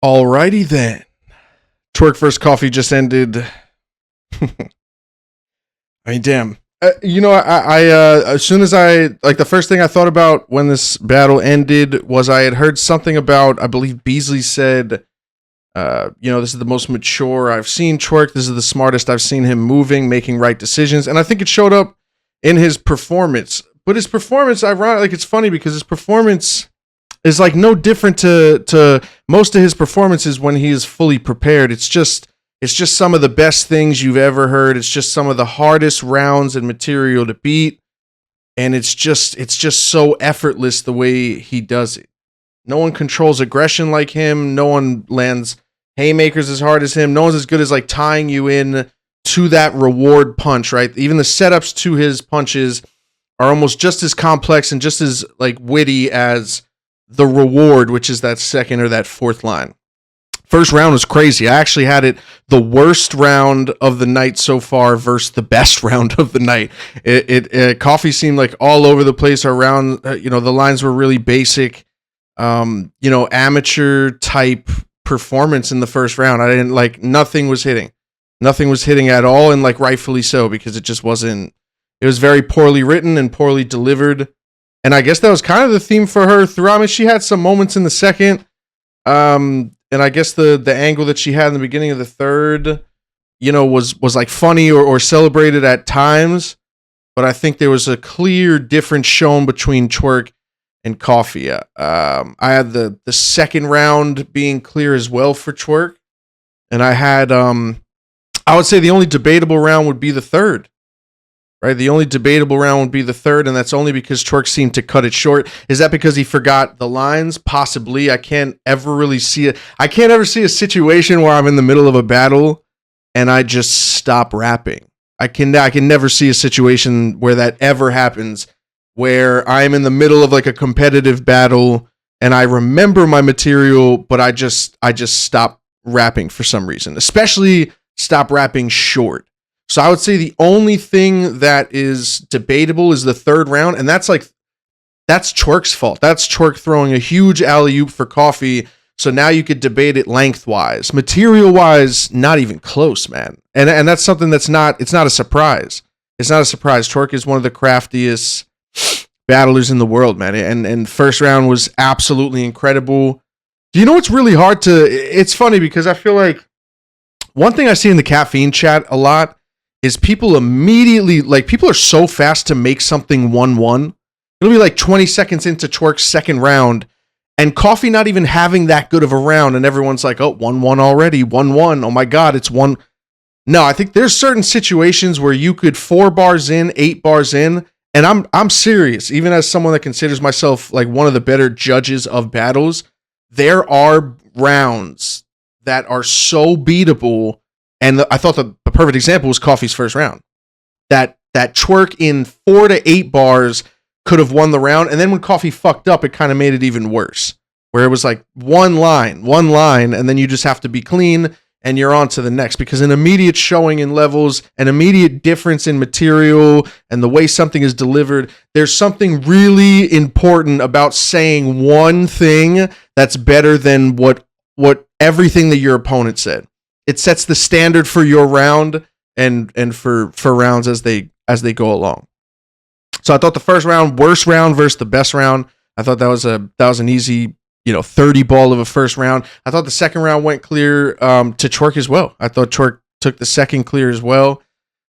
Alrighty then. Twork vs. Coffee just ended. I mean, damn. As soon as the first thing I thought about when this battle ended was I had heard something about, I believe Beasley said, this is the most mature I've seen Twork. This is the smartest I've seen him moving, making right decisions. And I think it showed up in his performance. But his performance, ironically, it's funny because his performance is like no different to most of his performances when he is fully prepared. It's just some of the best things you've ever heard. It's just some of the hardest rounds and material to beat. And it's just so effortless the way he does it. No one controls aggression like him. No one lands haymakers as hard as him. No one's as good as like tying you in to that reward punch, right? Even the setups to his punches are almost just as complex and just as like witty as the reward, which is that second or that fourth line. First round was crazy. I actually had it the worst round of the night so far versus the best round of the night. Coffee seemed like all over the place around. The lines were really basic. Amateur type performance in the first round. I didn't like, nothing was hitting at all. And like rightfully so, because it was very poorly written and poorly delivered. And I guess that was kind of the theme for her throughout. I mean, she had some moments in the second. And I guess the angle that she had in the beginning of the third, was like funny or celebrated at times. But I think there was a clear difference shown between Twork and Coffee. I had the second round being clear as well for Twork. And I had, I would say the only debatable round would be the third. Right? The only debatable round would be the third, and that's only because Twork seemed to cut it short. Is that because he forgot the lines? Possibly. I can't ever see a situation where I'm in the middle of a battle and I just stop rapping. I can never see a situation where that ever happens, where I'm in the middle of like a competitive battle and I remember my material, but I just stop rapping for some reason, especially stop rapping short. So I would say the only thing that is debatable is the third round, and that's Twork's fault. That's Twork throwing a huge alley-oop for Coffee, so now you could debate it lengthwise. Material-wise, not even close, man. And that's something it's not a surprise. It's not a surprise. Twork is one of the craftiest battlers in the world, man, and first round was absolutely incredible. Do you know what's really hard it's funny because I feel like one thing I see in the caffeine chat a lot is people immediately, like, people are so fast to make something 1-1. It'll be like 20 seconds into Twork's second round, and Coffee not even having that good of a round, and everyone's like, oh, 1-1 already, 1-1, oh my god, it's 1. No, I think there's certain situations where you could 4 bars in, 8 bars in, and I'm serious, even as someone that considers myself like one of the better judges of battles, there are rounds that are so beatable. And I thought the perfect example was Coffee's first round. That Twork in 4 to 8 bars could have won the round. And then when Coffee fucked up, it kind of made it even worse. Where it was like one line, and then you just have to be clean and you're on to the next. Because an immediate showing in levels, an immediate difference in material and the way something is delivered, there's something really important about saying one thing that's better than what everything that your opponent said. It sets the standard for your round and for rounds as they go along. So I thought the first round, worst round versus the best round. I thought that was an easy, 30 ball of a first round. I thought the second round went clear to Twork as well. I thought Twork took the second clear as well.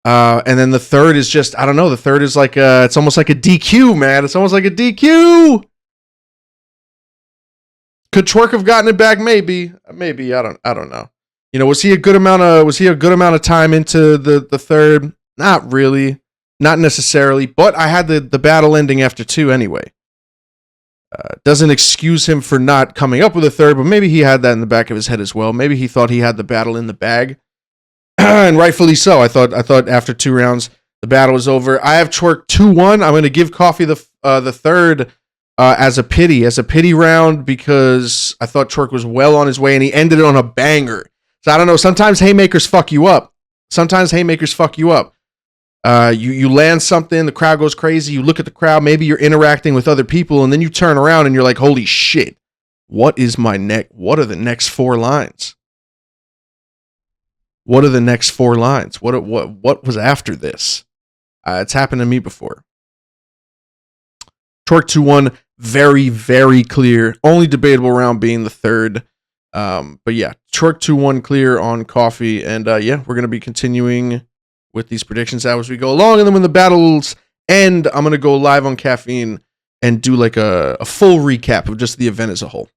And then the third is just, I don't know. The third is like it's almost like a DQ, man. It's almost like a DQ. Could Twork have gotten it back? Maybe. I don't know. Was he a good amount of time into the third? Not really. Not necessarily. But I had the battle ending after 2 anyway. Doesn't excuse him for not coming up with a third, but maybe he had that in the back of his head as well. Maybe he thought he had the battle in the bag. And rightfully so. I thought after 2 rounds, the battle was over. I have Twork 2-1. I'm going to give Coffee the third as a pity round because I thought Twork was well on his way and he ended it on a banger. So I don't know. Sometimes haymakers fuck you up. You land something, the crowd goes crazy. You look at the crowd. Maybe you're interacting with other people, and then you turn around and you're like, "Holy shit! what are the next 4 lines? What are the next 4 lines? What was after this? It's happened to me before. Twork 2-1, very, very clear. Only debatable round being the third. But yeah, Twork 2-1 clear on coffee. And yeah, we're going to be continuing with these predictions as we go along. And then when the battles end, I'm going to go live on caffeine and do like a full recap of just the event as a whole.